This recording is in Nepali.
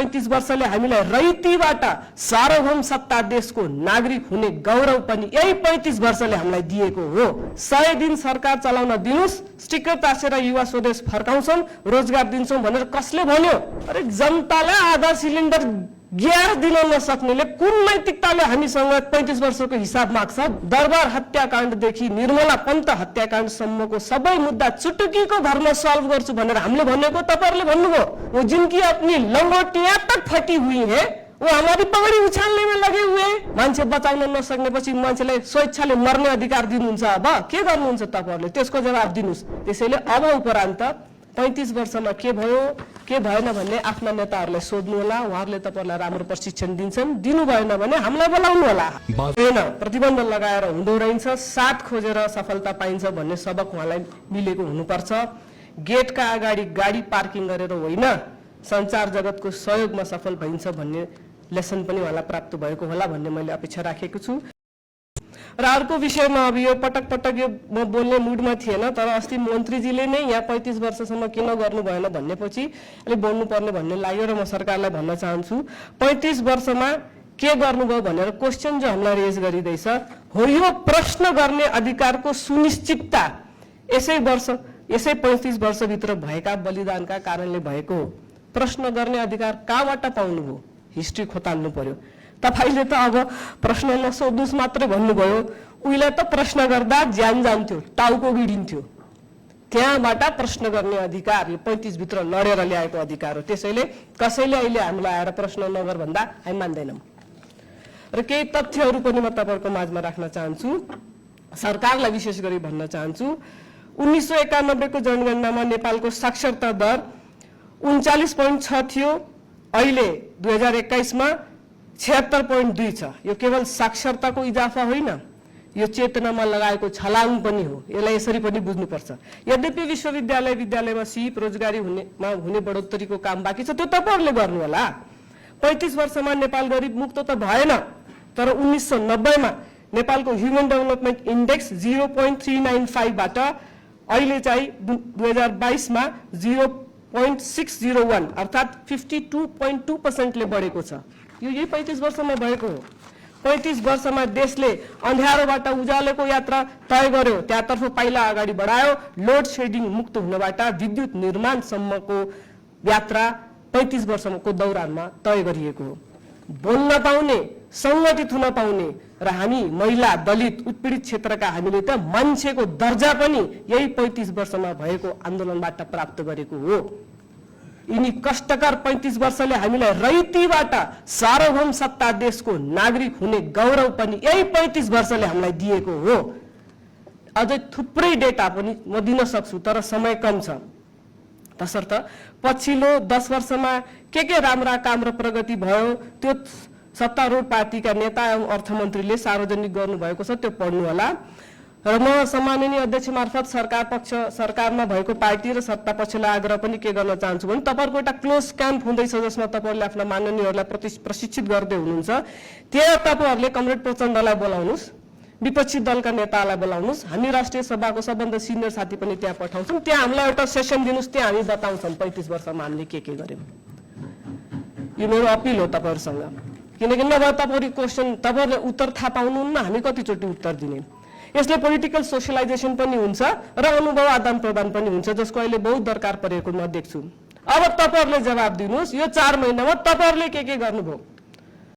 35 वर्षले हामीलाई रैतीबाट सार्वभौम सत्ता देशको नागरिक हुने गौरव पनि यही 35 वर्षले हामीलाई दिएको हो। 100 दिन सरकार चलाउन दिनुस्, स्टिकर टाँसेर युवा स्वदेश फर्काउँछौं, रोजगार दिन्छौं भनेर कसले भन्यो? अरे जनतालाई आधा सिलिन्डर ग्यास दिन नसक्नेले कुन नैतिकताले हामीसँग 35 वर्षको हिसाब माग्छ? दरबार हत्याकाण्डदेखि निर्मला पन्त हत्याकाण्डसम्मको सबै मुद्दा चुटुकीको घरमा सल्भ गर्छु भनेर हामीले भनेको तपाईहरुले भन्नुभयो। वो जिनकी अपनी लंगोटियां तक फटी हुई है, वो हमारी पगड़ी उछालने में लगे हुए। मान्छे बचाउन नसक्नेपछि मान्छेलाई स्वेच्छाले मर्ने अधिकार दिनुहुन्छ। अब के गर्नुहुन्छ तपाईहरुले? त्यसको जवाब दिनुस्। त्यसैले अब उपरान्त 35 वर्षमा के भयो के भएन भन्ने आफ्ना नेताहरूलाई सोध्नु होला। उहाँहरूले तपाईहरुलाई राम्रो प्रशिक्षण दिन्छन्, दिनु भएन भने हामीलाई बोलाउनु होला। हैन, प्रतिबन्ध लगाएर हुँदो रहेछ, साथ खोजेर सफलता पाइन्छ भन्ने सबक उहाँलाई मिलेको हुनुपर्छ। गेटका अगाडि गाडी पार्किङ गरेर होइन, संचार जगतको सहयोगमा सफल भइन्छ भन्ने लेसन पनि उहाँलाई प्राप्त भएको होला भन्ने मैले अपेक्षा राखेको छु। र अर्को विषयमा अब यो पटक पटक यो म बोल्ने मुडमा थिएन, तर अस्ति मन्त्रीजीले नै यहाँ 35 वर्षसम्म किन गर्नु भएन भन्नेपछि अलि बोल्नु पर्ने भन्ने लाग्यो र म सरकारलाई भन्न चाहन्छु 35 वर्षमा के गर्नुभयो भनेर क्वेशन जो हामीलाई रेज गरिदैछ हो, यो प्रश्न गर्ने अधिकारको सुनिश्चितता यसै 35 वर्षभित्र भएका बलिदानका कारणले भएको हो। प्रश्न गर्ने अधिकार कहाँबाट पाउनुभयो? हिस्ट्री खोताल्नु पर्यो। तपाईले त अब प्रश्न नसोध्नुस् मात्रै भन्नुभयो। उहिले त प्रश्न गर्दा ज्यान जान्थ्यो, टाउको गिडिन्थ्यो। त्यहाँबाट प्रश्न गर्ने अधिकार यो 35 भित्र लडेर ल्याएको अधिकार हो। त्यसैले कसैले अहिले हामीलाई आएर प्रश्न नगर भन्दा हामी मान्दैनौं। र केही तथ्यहरू पनि म तपाईहरुको माझमा राख्न चाहन्छु, सरकारलाई विशेष गरी भन्न चाहन्छु। 1991 को जनगणनामा नेपालको साक्षरता दर 39.6 थियो, अहिले 2021 मा 76.2 छ। यो केवल साक्षरताको इजाफा होइन, यो चेतनामा लगाएको छलाङ पनि हो। यसलाई यसरी पनि बुझ्नुपर्छ। यद्यपि विद्यालयमा सिप रोजगारी हुने बढोत्तरीको काम बाँकी छ, त्यो तपाईहरुले गर्नु होला। 35 वर्षमा नेपाल गरिब मुक्त त भएन, तर 1990 मा नेपालको ह्युमन डेभलपमेन्ट इन्डेक्स 0.395 बाट अहिले चाहिँ 2022 मा 0.601 अर्थात 52.2% ले बढेको छ। यो यही 35 वर्षमा भएको हो। 35 वर्षमा देशले अन्ध्यारोबाट उज्यालोको यात्रा तय गर्यो, त्यहाँतर्फ पाइला अगाडि बढायो। लोड शेडिङ मुक्त हुनबाट विद्युत निर्माणसम्मको यात्रा 35 वर्षको दौरानमा तय गरिएको हो। बोल्न पाउने, संगठित हुन पाउने र हामी महिला, दलित, उत्पीडित क्षेत्रका हामीले त मान्छेको दर्जा पनि यही 35 वर्षमा भएको आन्दोलनबाट प्राप्त गरेको हो। यिनी कष्टकर 35 वर्षले हामीलाई रैतीबाट सार्वभौम सत्ता देशको नागरिक हुने गौरव पनि यही 35 वर्षले हामीलाई दिएको हो। अझै थुप्रै डेटा पनि म दिन सक्छु, तर समय कम छ। तसर्थ पछिल्लो 10 वर्षमा के राम्रा काम र प्रगति भयो त्यो सत्तारूढ पार्टीका नेता एवं अर्थमन्त्रीले सार्वजनिक गर्नुभएको छ, त्यो पढ्नु होला। र म सम्माननीय अध्यक्ष मार्फत सरकारमा भएको पार्टी र सत्ता पक्षलाई आग्रह पनि के गर्न चाहन्छु भने तपाईहरुको एउटा क्लोज क्याम्प हुँदैछ जसमा तपाईहरुले आफ्ना माननीयहरूलाई प्रशिक्षित गर्दै हुनुहुन्छ। त्यहाँ तपाईहरुले कमरेड प्रचण्डलाई बोलाउनुस्, विपक्षी दलका नेतालाई बोलाउनुस्, हामी राष्ट्रिय सभाको सबभन्दा सिनियर साथी पनि त्यहाँ पठाउँछौं। त्यहाँ हामीलाई एउटा सेसन दिनुस्, त्यहाँ हामी बताउँछौं 35 वर्षमा हामीले के गर्यौं। यो मेरो अपिल हो तपाईहरुसँग, किनकि नभए तपाईहरुले उत्तर थाहा पाउनुहुन्न, हामी कतिचोटि उत्तर दिने। यसले पोलिटिकल सोशलाइजेसन पनि हुन्छ र अनुभव आदान प्रदान पनि हुन्छ, जसको अहिले बहुत दरकार परेको म देख्छु। अब तपाईहरुले जवाब दिनुस्, यो 4 महिनामा तपाईहरुले के गर्नुभयो?